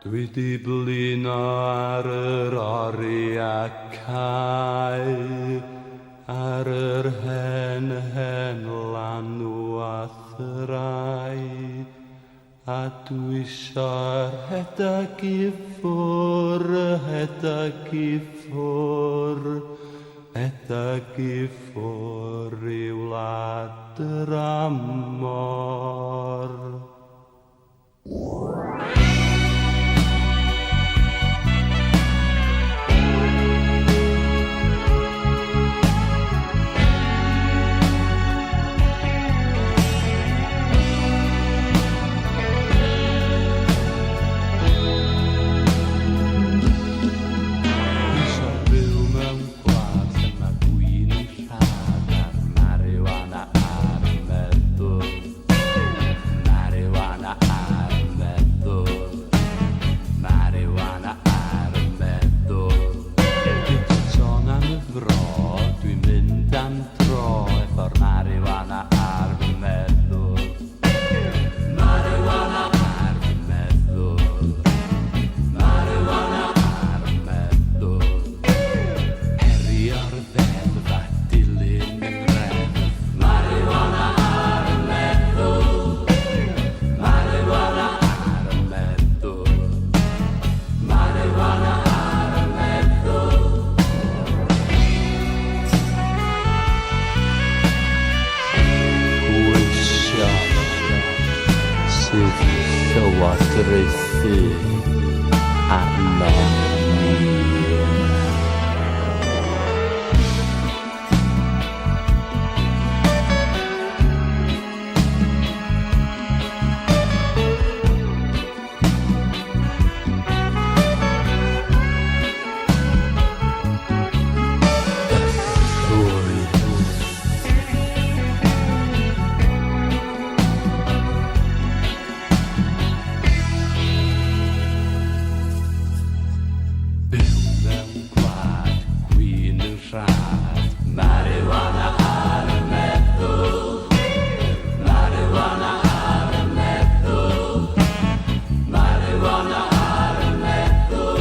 Dwi di blino ar yr oriacau, ar yr hen lanw a thrai, a dwi isio rhedeg i ffwr, rhedeg i ffwr, rhedeg i ffwr i wlad yr amor. Llywodraethu arnom ni. Marijuana ar y meddwl, marijuana ar y meddwl, marijuana ar y meddwl.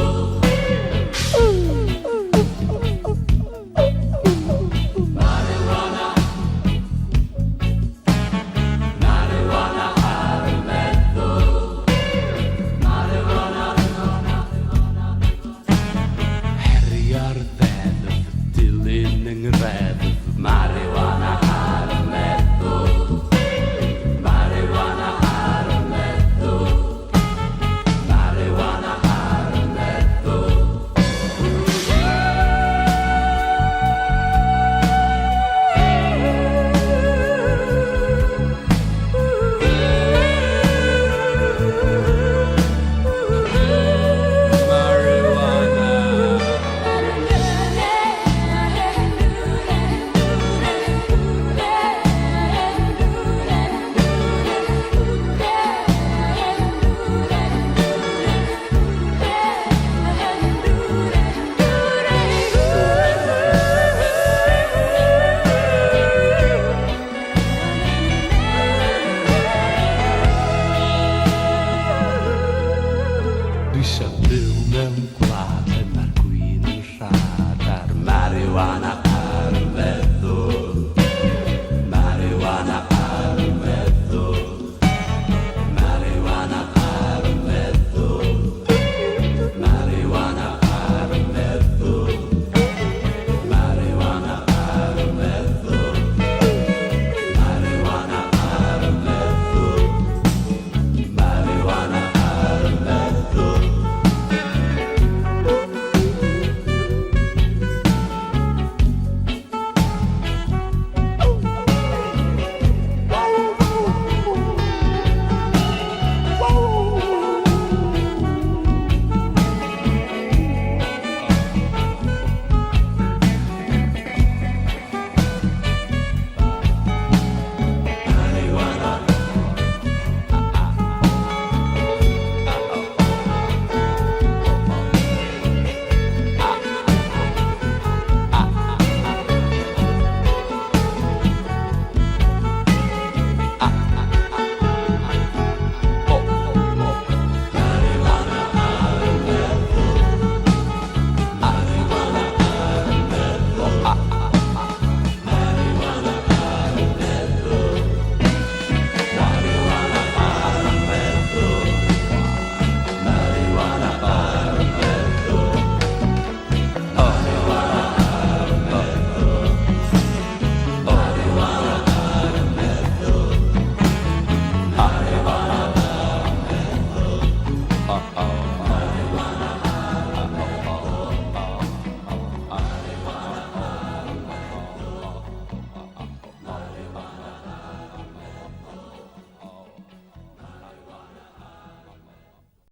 Marijuana, marijuana ar y meddwl, marijuana, heria'r ddeddf, dilyn yng ngreddf, marijuana ar y meddwl, marijuana ar y meddwl, marijuana ar y meddwl. Dwi isio